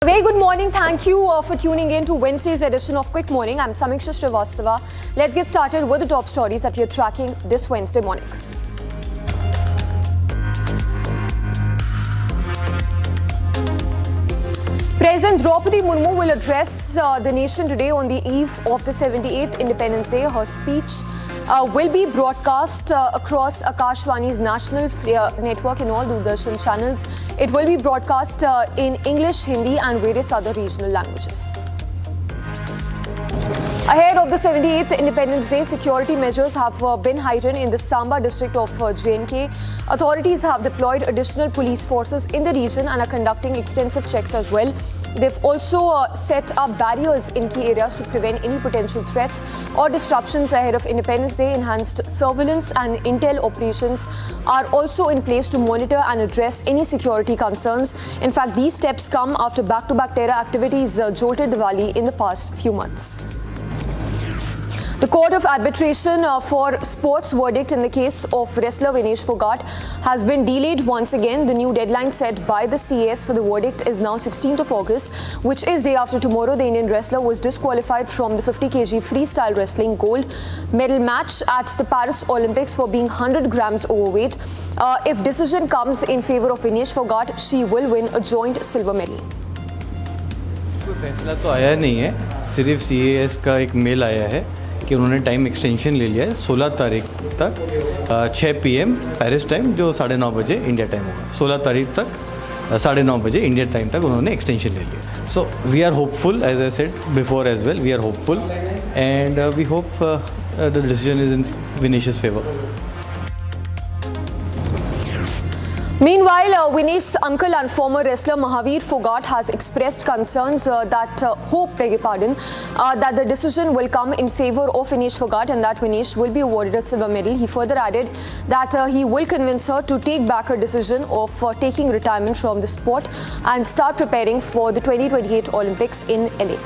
Very good morning. Thank you for tuning in to Wednesday's edition of Quick Morning. I'm Samiksha Srivastava. Let's get started with the top stories that we are tracking this Wednesday morning. President Droupadi Murmu will address the nation today on the eve of the 78th Independence Day. Her speech will be broadcast across Akashvani's national network in all Doordarshan channels. It will be broadcast in English, Hindi and various other regional languages. Ahead of the 78th Independence Day, security measures have been heightened in the Samba district of J&K. Authorities have deployed additional police forces in the region and are conducting extensive checks as well. They've also set up barriers in key areas to prevent any potential threats or disruptions ahead of Independence Day. Enhanced surveillance and intel operations are also in place to monitor and address any security concerns. In fact, these steps come after back-to-back terror activities jolted the valley in the past few months. The Court of Arbitration for Sports verdict in the case of wrestler Vinesh Phogat has been delayed once again. The new deadline set by the CAS for the verdict is now 16th of August, which is day after tomorrow. The Indian wrestler was disqualified from the 50 kg freestyle wrestling gold medal match at the Paris Olympics for being 100 grams overweight. If decision comes in favor of Vinesh Phogat, she will win a joint silver medal. फैसला तो आया नहीं है, सिर्फ CAS का एक mail आया है कि उन्होंने टाइम एक्सटेंशन ले लिया है 16 तारीख तक 6 PM पेरिस टाइम, जो 9:30 बजे इंडिया टाइम होगा। 16 तारीख तक 9:30 बजे इंडिया टाइम तक उन्होंने एक्सटेंशन ले लिया। So we are hopeful, as I said before as well, we are hopeful and we hope the decision is in Vinesh's favor. Meanwhile, Vinesh's uncle and former wrestler Mahavir Phogat has expressed concerns that the decision will come in favor of Vinesh Phogat and that Vinesh will be awarded a silver medal. He further added that he will convince her to take back her decision of taking retirement from the sport and start preparing for the 2028 Olympics in LA.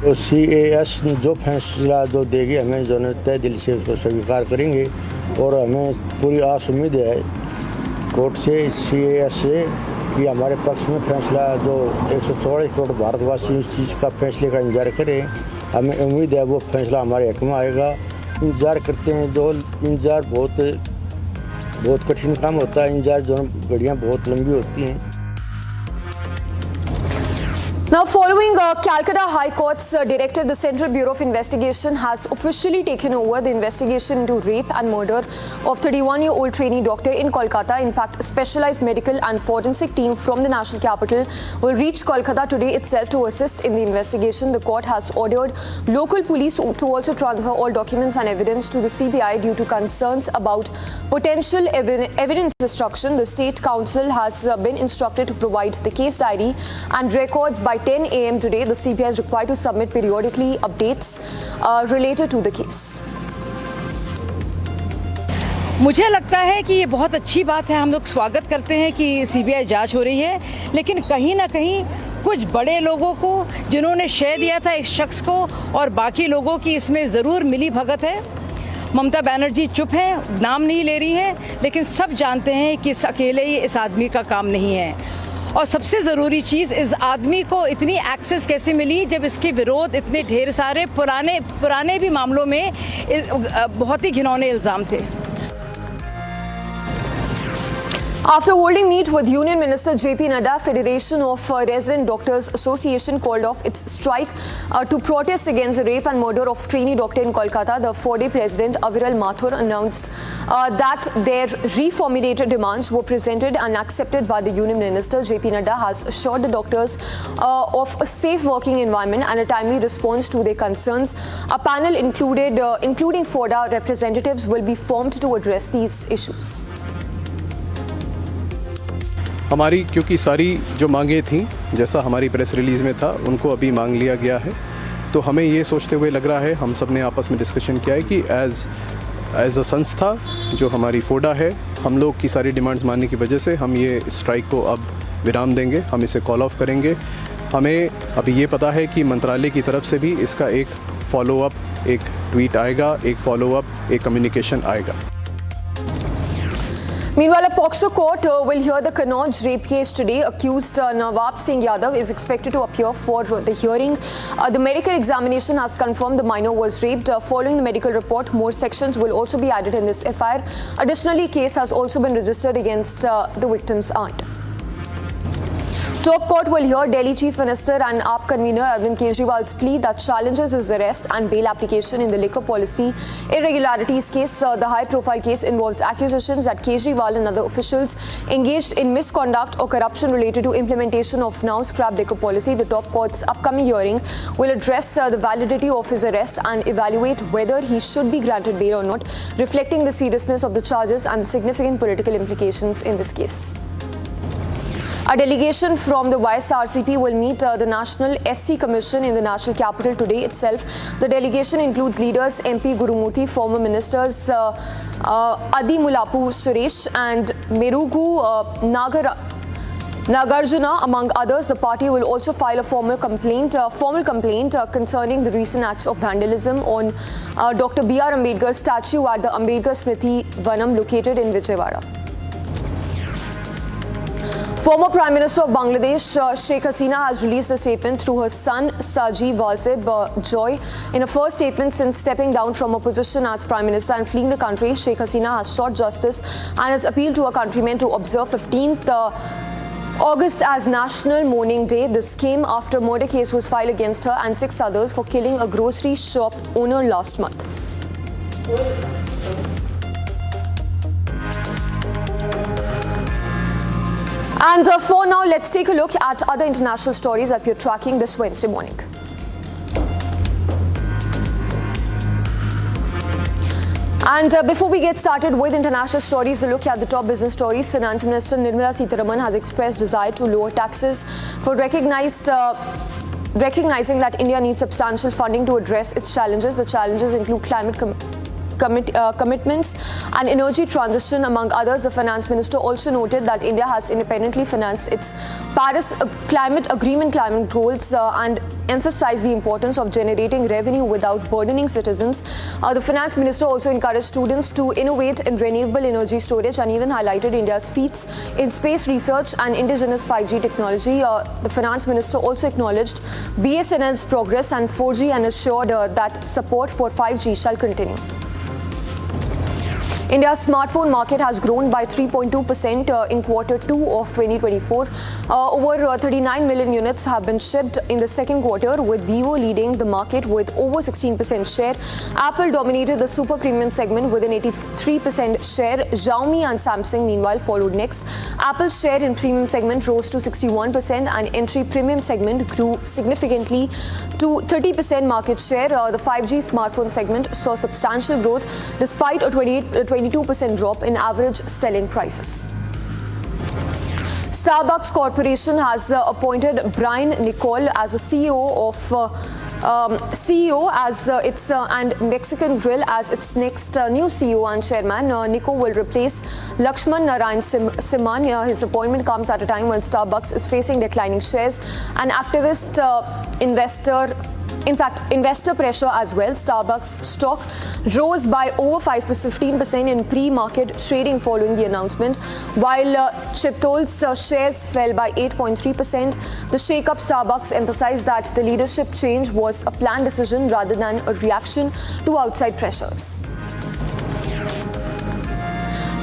तो CAS जो फैसला जो देगी, हमें जो है तय दिल से उसको स्वीकार करेंगे और हमें पूरी आस उम्मीद है कोर्ट से, CAS से, कि हमारे पक्ष में फैसला जो 116 करोड़ भारतवासी इस चीज़ का फैसले का इंतजार करें। हमें उम्मीद है वो फैसला हमारे हक में आएगा। इंतज़ार करते हैं, जो इंतज़ार बहुत कठिन काम होता है। इंतज़ार जो घड़ियाँ बहुत लंबी होती हैं। Now, following Calcutta High Court's directive, the Central Bureau of Investigation has officially taken over the investigation into rape and murder of 31-year-old trainee doctor in Kolkata. In fact, a specialized medical and forensic team from the national capital will reach Kolkata today itself to assist in the investigation. The court has ordered local police to also transfer all documents and evidence to the CBI due to concerns about potential evidence destruction. The State Council has been instructed to provide the case diary and records by 10 AM today. The CBI is required to submit periodically updates related to the case. मुझे लगता है कि ये बहुत अच्छी बात है। हम लोग स्वागत करते हैं कि CBI जांच हो रही है, लेकिन कहीं ना कहीं कुछ बड़े लोगों को, जिन्होंने श्रेय दिया था इस शख्स को, और बाकी लोगों की इसमें ज़रूर मिली भगत है। ममता बनर्जी चुप है, नाम नहीं ले रही है, लेकिन सब जानते हैं कि इस अकेले ही इस आदमी का काम नहीं है। और सबसे ज़रूरी चीज़, इस आदमी को इतनी एक्सेस कैसे मिली जब इसके विरोध इतने ढेर सारे पुराने भी मामलों में बहुत ही घिनौने इल्ज़ाम थे। After holding meet with Union Minister JP Nadda, Federation of Resident Doctors Association called off its strike to protest against the rape and murder of trainee doctor in Kolkata. The 4-day president Aviral Mathur announced that their reformulated demands were presented and accepted by the Union Minister. JP Nadda has assured the doctors of a safe working environment and a timely response to their concerns. A panel including FODA representatives will be formed to address these issues. हमारी क्योंकि सारी जो मांगें थीं, जैसा हमारी press release में था, उनको अभी मांग लिया गया है। तो हमें ये सोचते हुए लग रहा है, हम सब ने आपस में डिस्कशन किया है कि एज अ संस्था जो हमारी फोडा है, हम लोग की सारी डिमांड्स मानने की वजह से हम ये स्ट्राइक को अब विराम देंगे, हम इसे कॉल ऑफ करेंगे। हमें अभी ये पता है कि मंत्रालय की तरफ से भी इसका एक फॉलोअप, एक ट्वीट आएगा, एक फॉलोअप, एक कम्युनिकेशन आएगा। Meanwhile, a POCSO court will hear the Kannauj rape case today. Accused Nawab Singh Yadav is expected to appear for the hearing. The medical examination has confirmed the minor was raped. Following the medical report, more sections will also be added in this FIR. Additionally, case has also been registered against the victim's aunt. Top court will hear Delhi Chief Minister and AAP convener Arvind Kejriwal's plea that challenges his arrest and bail application in the liquor policy irregularities case. The high-profile case involves accusations that Kejriwal and other officials engaged in misconduct or corruption related to implementation of now-scrapped liquor policy. The top court's upcoming hearing will address the validity of his arrest and evaluate whether he should be granted bail or not, reflecting the seriousness of the charges and significant political implications in this case. A delegation from the YSRCP will meet the National SC Commission in the National Capital today itself. The delegation includes leaders MP Gurumurthy, former ministers Adi Mulapu Suresh and Merugu Nagarjuna, among others. The party will also file a formal complaint concerning the recent acts of vandalism on Dr. B.R. Ambedkar's statue at the Ambedkar Smriti Vanam located in Vijayawada. Former Prime Minister of Bangladesh, Sheikh Hasina, has released a statement through her son, Saji Wazib Joy. In a first statement since stepping down from her position as Prime Minister and fleeing the country, Sheikh Hasina has sought justice and has appealed to her countrymen to observe 15th August as National Mourning Day. This came after a murder case was filed against her and 6 others for killing a grocery shop owner last month. And for now, let's take a look at other international stories that we're tracking this Wednesday morning. And before we get started with international stories, a look at the top business stories. Finance Minister Nirmala Sitharaman has expressed desire to lower taxes for recognizing that India needs substantial funding to address its challenges. The challenges include climate commitments and energy transition, among others. The finance minister also noted that India has independently financed its Paris climate agreement climate goals and emphasized the importance of generating revenue without burdening citizens. The finance minister also encouraged students to innovate in renewable energy storage and even highlighted India's feats in space research and indigenous 5G technology. The finance minister also acknowledged BSNL's progress and 4G and assured that support for 5G shall continue. India's smartphone market has grown by 3.2% in quarter 2 of 2024. Over 39 million units have been shipped in the second quarter, with Vivo leading the market with over 16% share. Apple dominated the super premium segment with an 83% share. Xiaomi and Samsung meanwhile followed next. Apple's share in premium segment rose to 61% and entry premium segment grew significantly to 30% market share. The 5G smartphone segment saw substantial growth despite a 22% drop in average selling prices. Starbucks Corporation has appointed Brian Nicole as the CEO and Mexican Grill as its next new CEO and chairman. Nico will replace Lakshman Narayan Simhan. His appointment comes at a time when Starbucks is facing declining shares and activist investor pressure as well. Starbucks stock rose by over 15% in pre-market trading following the announcement, while Chiptol's shares fell by 8.3%. The shake-up Starbucks emphasized that the leadership change was a planned decision rather than a reaction to outside pressures.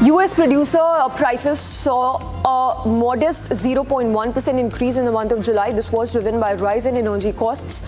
US producer prices saw a modest 0.1% increase in the month of July. This was driven by a rise in energy costs.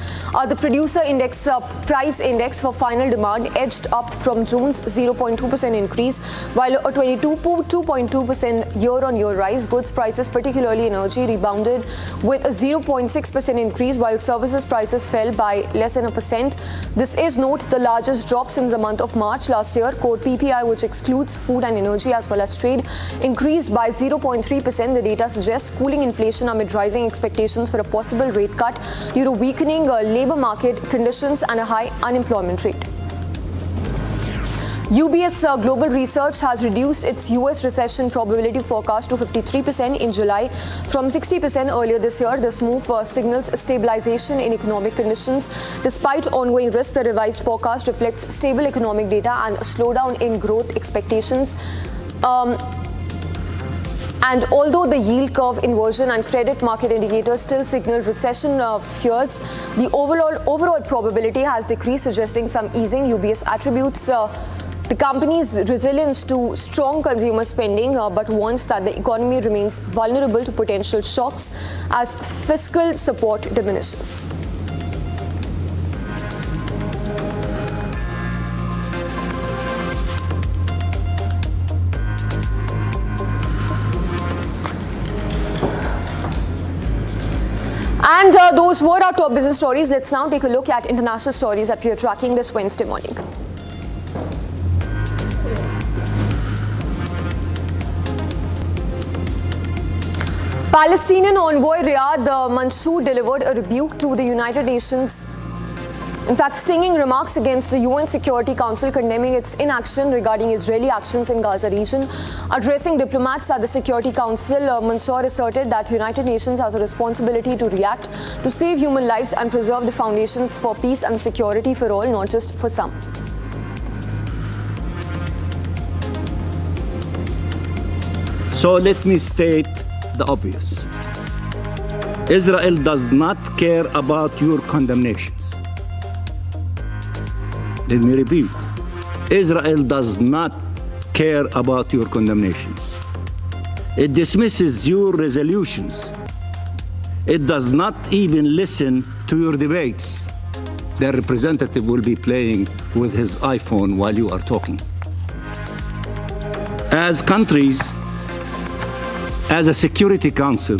The producer index price index for final demand edged up from June's 0.2% increase, while a 2.2% year-on-year rise. Goods prices, particularly energy, rebounded with a 0.6% increase, while services prices fell by less than 1%. This is the largest drop since the month of March last year. Core PPI, which excludes food and energy as well as trade, increased by 0.3%. The data suggests cooling inflation amid rising expectations for a possible rate cut due to weakening labor market conditions and a high unemployment rate. UBS Global Research has reduced its US recession probability forecast to 53% in July from 60% earlier this year. This move signals stabilization in economic conditions. Despite ongoing risks, the revised forecast reflects stable economic data and a slowdown in growth expectations. And although the yield curve inversion and credit market indicators still signal recession fears, the overall probability has decreased, suggesting some easing. UBS attributes the company's resilience to strong consumer spending, but warns that the economy remains vulnerable to potential shocks as fiscal support diminishes. And those were our top business stories. Let's now take a look at international stories that we are tracking this Wednesday morning. Palestinian envoy Riyad Mansour delivered a rebuke to the United Nations. In fact, stinging remarks against the UN Security Council condemning its inaction regarding Israeli actions in Gaza region. Addressing diplomats at the Security Council, Mansour asserted that the United Nations has a responsibility to react to save human lives and preserve the foundations for peace and security for all, not just for some. So let me state the obvious. Israel does not care about your condemnations. Let me repeat. Israel does not care about your condemnations. It dismisses your resolutions. It does not even listen to your debates. Their representative will be playing with his iPhone while you are talking. As countries, as a Security Council,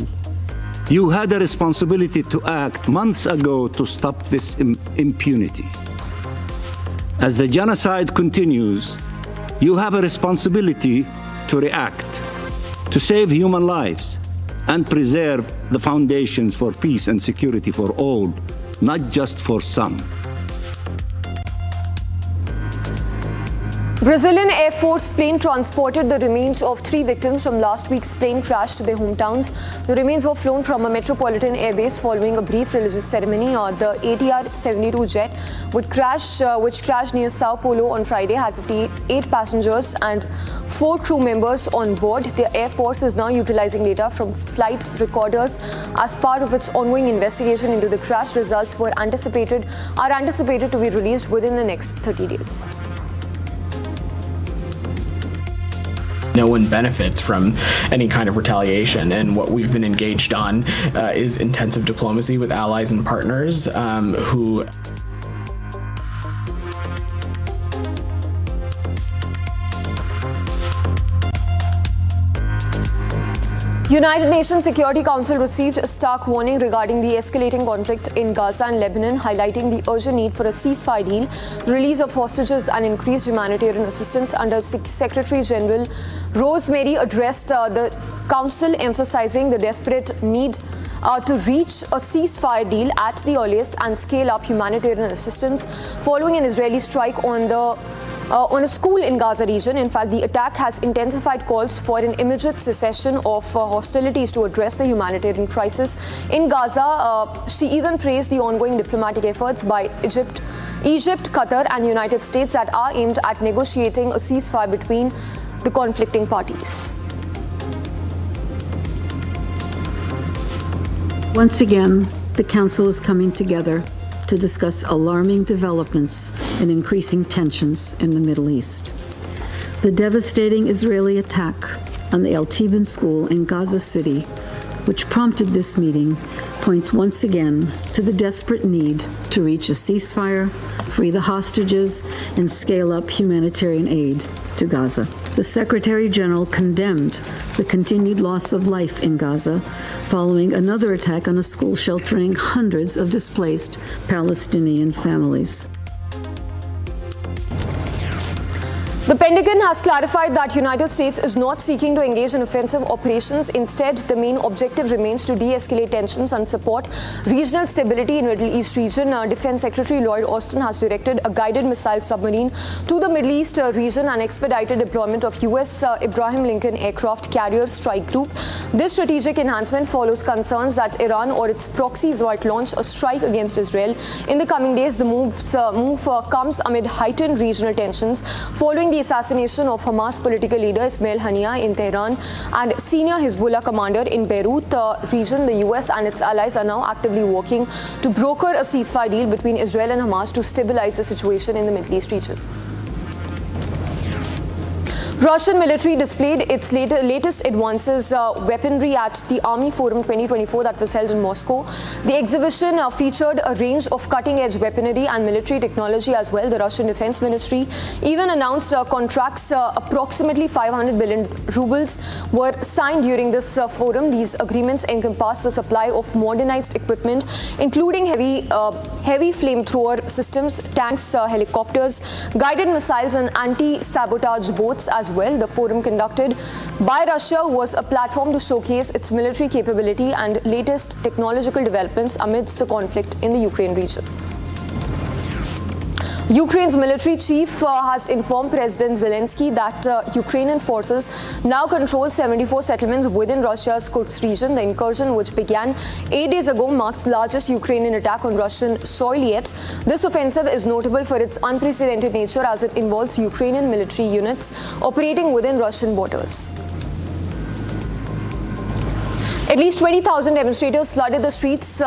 you had a responsibility to act months ago to stop this impunity. As the genocide continues, you have a responsibility to react, to save human lives, and preserve the foundations for peace and security for all, not just for some. Brazilian Air Force plane transported the remains of 3 victims from last week's plane crash to their hometowns. The remains were flown from a metropolitan airbase following a brief religious ceremony. The ATR-72 jet, which crashed near Sao Paulo on Friday, had 58 passengers and 4 crew members on board. The Air Force is now utilizing data from flight recorders as part of its ongoing investigation into the crash. Results are anticipated to be released within the next 30 days. No one benefits from any kind of retaliation, and what we've been engaged on is intensive diplomacy with allies and partners who United Nations Security Council received a stark warning regarding the escalating conflict in Gaza and Lebanon, highlighting the urgent need for a ceasefire deal, release of hostages and increased humanitarian assistance. Under Secretary General Rosemary addressed the Council, emphasizing the desperate need to reach a ceasefire deal at the earliest and scale up humanitarian assistance following an Israeli strike on a school in Gaza region. In fact, the attack has intensified calls for an immediate cessation of hostilities to address the humanitarian crisis in Gaza. She even praised the ongoing diplomatic efforts by Egypt, Qatar and United States that are aimed at negotiating a ceasefire between the conflicting parties. Once again, the Council is coming together to discuss alarming developments and increasing tensions in the Middle East. The devastating Israeli attack on the El Tiban school in Gaza City, which prompted this meeting, points once again to the desperate need to reach a ceasefire, free the hostages, and scale up humanitarian aid to Gaza. The Secretary General condemned the continued loss of life in Gaza following another attack on a school sheltering hundreds of displaced Palestinian families. The Pentagon has clarified that the United States is not seeking to engage in offensive operations. Instead, the main objective remains to de-escalate tensions and support regional stability in the Middle East region. Defense Secretary Lloyd Austin has directed a guided missile submarine to the Middle East region and expedited deployment of U.S. Abraham Lincoln aircraft carrier strike group. This strategic enhancement follows concerns that Iran or its proxies might launch a strike against Israel in the coming days. The move comes amid heightened regional tensions following the the assassination of Hamas political leader Ismail Haniyeh in Tehran and senior Hezbollah commander in Beirut region, the US and its allies are now actively working to broker a ceasefire deal between Israel and Hamas to stabilize the situation in the Middle East region. Russian military displayed its latest advances weaponry at the Army Forum 2024 that was held in Moscow. The exhibition featured a range of cutting-edge weaponry and military technology as well. The Russian Defense Ministry even announced contracts approximately 500 billion rubles were signed during this forum. These agreements encompass the supply of modernized equipment, including heavy flamethrower systems, tanks, helicopters, guided missiles and anti-sabotage boats as well. The forum conducted by Russia was a platform to showcase its military capability and latest technological developments amidst the conflict in the Ukraine region. Ukraine's military chief has informed President Zelensky that Ukrainian forces now control 74 settlements within Russia's Kursk region. The incursion, which began 8 days ago, marks the largest Ukrainian attack on Russian soil yet. This offensive is notable for its unprecedented nature as it involves Ukrainian military units operating within Russian borders. At least 20,000 demonstrators flooded the streets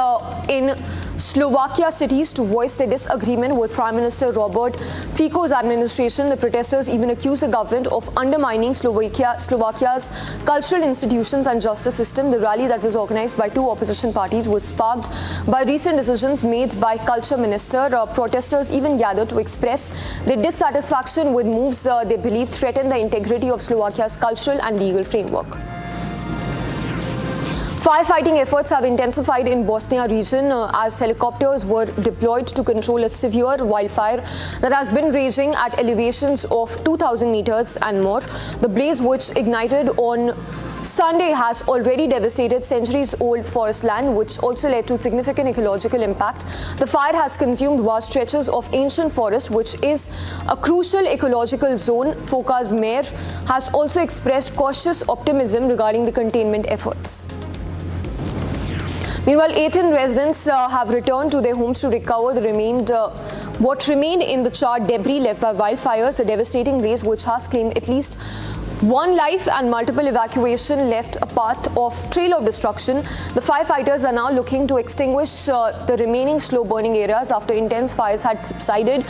in Slovakia cities to voice their disagreement with Prime Minister Robert Fico's administration. The protesters even accused the government of undermining Slovakia's cultural institutions and justice system. The rally that was organized by two opposition parties was sparked by recent decisions made by Culture Minister. Protesters even gathered to express their dissatisfaction with moves they believe threaten the integrity of Slovakia's cultural and legal framework. Firefighting efforts have intensified in Bosnia region as helicopters were deployed to control a severe wildfire that has been raging at elevations of 2,000 meters and more. The blaze, which ignited on Sunday, has already devastated centuries-old forest land, which also led to significant ecological impact. The fire has consumed vast stretches of ancient forest, which is a crucial ecological zone. Phogat's mayor has also expressed cautious optimism regarding the containment efforts. Meanwhile, Heightened residents have returned to their homes to recover what remained in the charred debris left by wildfires. A devastating blaze which has claimed at least one life and multiple evacuation left a path of trail of destruction. The firefighters are now looking to extinguish the remaining slow-burning areas after intense fires had subsided.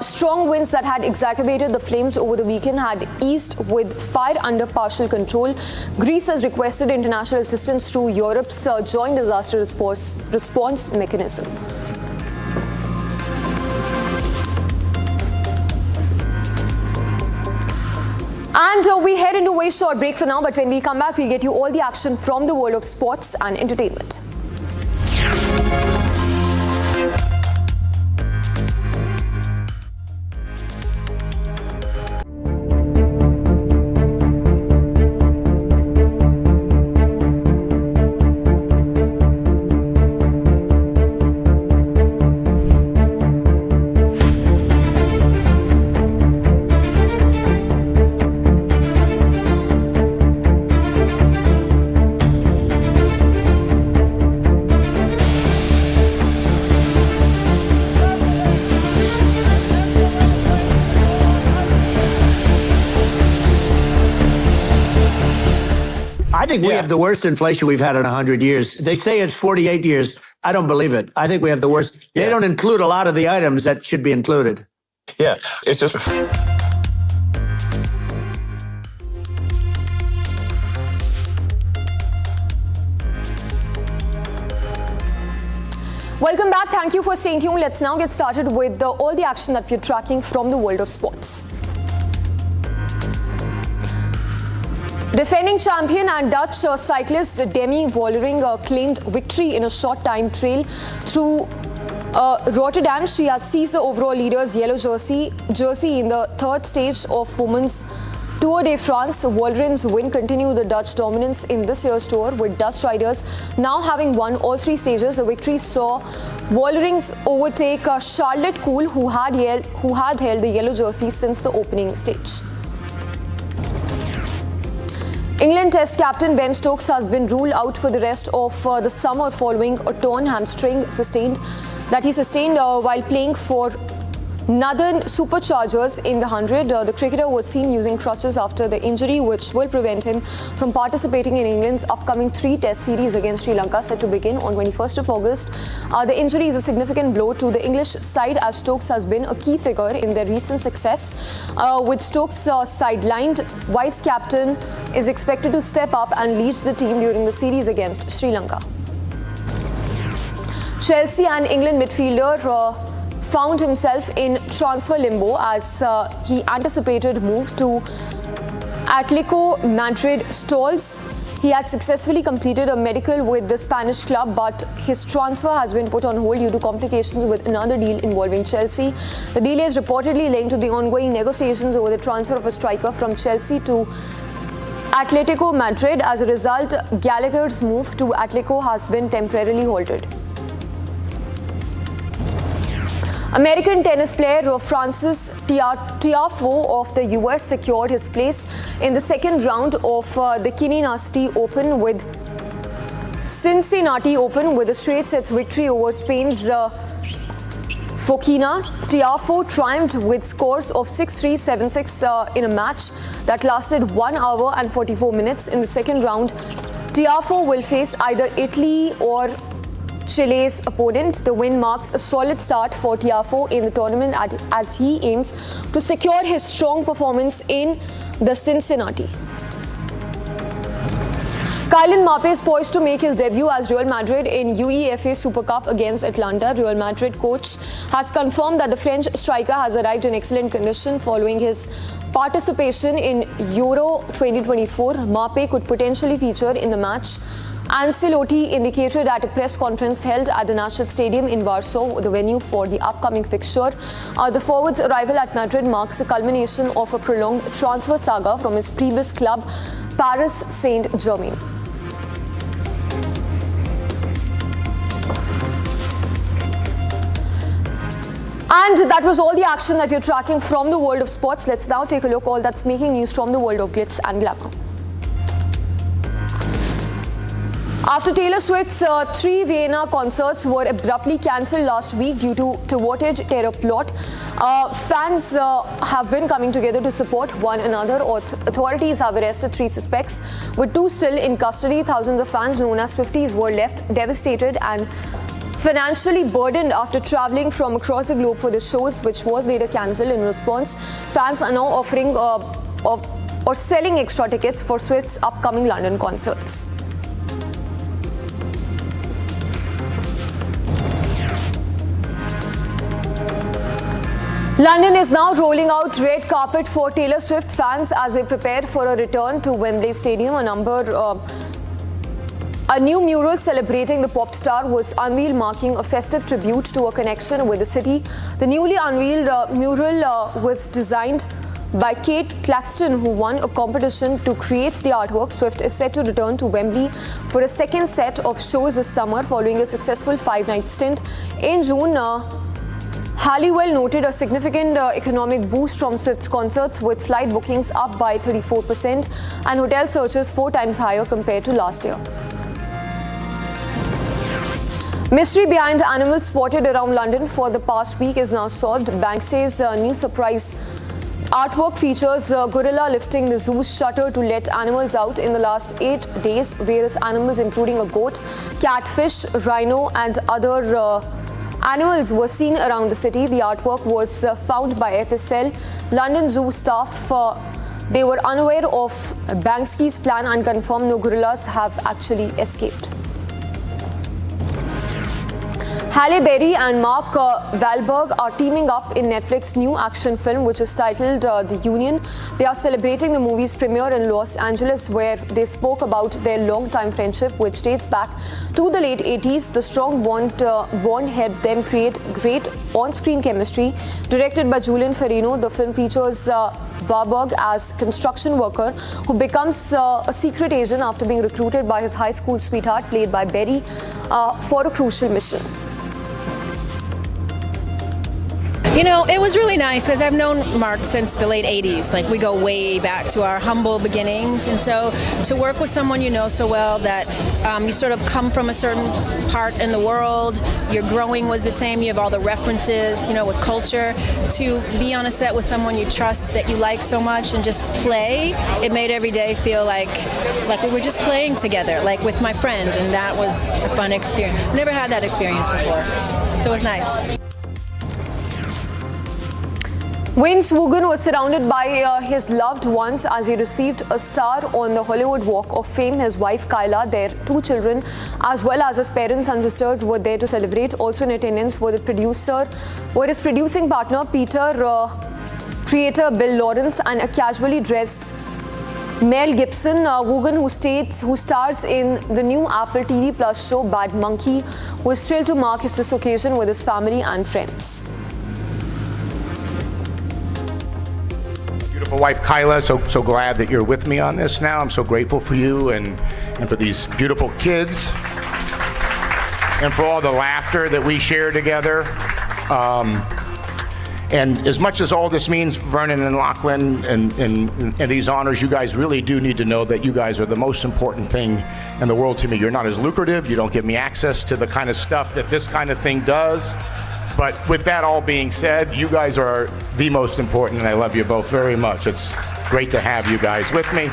Strong winds that had exacerbated the flames over the weekend had eased with fire under partial control. Greece has requested international assistance through Europe's joint disaster response mechanism. And we head into a very short break for now, but when we come back, we'll get you all the action from the world of sports and entertainment. I think we have the worst inflation we've had in 100 years. They say it's 48 years. I don't believe it. I think we have the worst. They don't include a lot of the items that should be included. Yeah, it's just... Welcome back. Thank you for staying tuned. Let's now get started with all the action that we're tracking from the world of sports. Defending champion and Dutch cyclist Demi Vollering claimed victory in a short time trial through Rotterdam. She has seized the overall leader's yellow jersey in the third stage of Women's Tour de France. Vollering's win continued the Dutch dominance in this year's tour, with Dutch riders now having won all three stages. The victory saw Vollering's overtake Charlotte Kool, who had held the yellow jersey since the opening stage. England Test captain Ben Stokes has been ruled out for the rest of the summer following a torn hamstring he sustained while playing for Northern Superchargers in the 100. The cricketer was seen using crutches after the injury, which will prevent him from participating in England's upcoming 3-test series against Sri Lanka, set to begin on 21st of August. The injury is a significant blow to the English side, as Stokes has been a key figure in their recent success. With Stokes sidelined, vice captain is expected to step up and lead the team during the series against Sri Lanka. Chelsea and England midfielder found himself in transfer limbo as he anticipated move to Atletico Madrid stalls. He had successfully completed a medical with the Spanish club, but his transfer has been put on hold due to complications with another deal involving Chelsea. The deal is reportedly linked to the ongoing negotiations over the transfer of a striker from Chelsea to Atletico Madrid. As a result, Gallagher's move to Atletico has been temporarily halted. American tennis player Francis Tiafoe of the US secured his place in the second round of the Cincinnati Open with a straight sets victory over Spain's Fokina. Tiafoe triumphed with scores of 6-3, 7-6 in a match that lasted 1 hour and 44 minutes. In the second round, Tiafoe will face either Italy or Chile's opponent. The win marks a solid start for Tiafoe in the tournament as he aims to secure his strong performance in the Cincinnati. Kylian Mbappe is poised to make his debut as Real Madrid in UEFA Super Cup against Atlanta. Real Madrid coach has confirmed that the French striker has arrived in excellent condition following his participation in Euro 2024. Mbappe could potentially feature in the match. Ancelotti indicated at a press conference held at the National Stadium in Warsaw, the venue for the upcoming fixture. The forward's arrival at Madrid marks the culmination of a prolonged transfer saga from his previous club, Paris Saint-Germain. And that was all the action that you're tracking from the world of sports. Let's now take a look at all that's making news from the world of glitz and glamour. After Taylor Swift's 3 Vienna concerts were abruptly cancelled last week due to thwarted terror plot, fans have been coming together to support one another. Authorities have arrested 3 suspects, with 2 still in custody. Thousands of fans known as Swifties were left devastated and financially burdened after travelling from across the globe for the shows, which was later cancelled. In response, fans are now offering or selling extra tickets for Swift's upcoming London concerts. London is now rolling out red carpet for Taylor Swift fans as they prepare for a return to Wembley Stadium. A new mural celebrating the pop star was unveiled, marking a festive tribute to her connection with the city. The newly unveiled mural was designed by Kate Claxton, who won a competition to create the artwork. Swift is set to return to Wembley for a second set of shows this summer following a successful 5-night stint. In June, Halliwell noted a significant economic boost from Swift's concerts, with flight bookings up by 34% and hotel searches 4 times higher compared to last year. Mystery behind animals spotted around London for the past week is now solved. Banksy's new surprise artwork features a gorilla lifting the zoo's shutter to let animals out in the last 8 days. Various animals, including a goat, catfish, rhino and other animals were seen around the city. The artwork was found by FSL London Zoo staff. They were unaware of Banksy's plan and confirmed no gorillas have actually escaped. Halle Berry and Mark Wahlberg are teaming up in Netflix's new action film, which is titled The Union. They are celebrating the movie's premiere in Los Angeles, where they spoke about their long-time friendship, which dates back to the late 80s. The strong bond helped them create great on-screen chemistry. Directed by Julian Farino, the film features Wahlberg as construction worker who becomes a secret agent after being recruited by his high school sweetheart, played by Berry, for a crucial mission. You know, it was really nice because I've known Mark since the late 80s. Like, we go way back to our humble beginnings. And so to work with someone you know so well that you sort of come from a certain part in the world, your growing was the same, you have all the references, you know, with culture, to be on a set with someone you trust that you like so much and just play, it made every day feel like we were just playing together, like with my friend, and that was a fun experience. I've never had that experience before, so it was nice. Vinesh Phogat was surrounded by his loved ones as he received a star on the Hollywood Walk of Fame. His wife Kyla, their 2 children, as well as his parents and sisters were there to celebrate. Also in attendance were his producing partner Peter, creator Bill Lawrence, and a casually dressed Mel Gibson. Phogat, who stars in the new Apple TV Plus show Bad Monkey, was thrilled to mark this occasion with his family and friends. Beautiful wife Kyla, so glad that you're with me on this now. I'm so grateful for you and for these beautiful kids and for all the laughter that we share together. And as much as all this means, Vernon and Lachlan and these honors, you guys really do need to know that you guys are the most important thing in the world to me. You're not as lucrative. You don't give me access to the kind of stuff that this kind of thing does. But with that all being said, you guys are the most important, and I love you both very much. It's great to have you guys with me.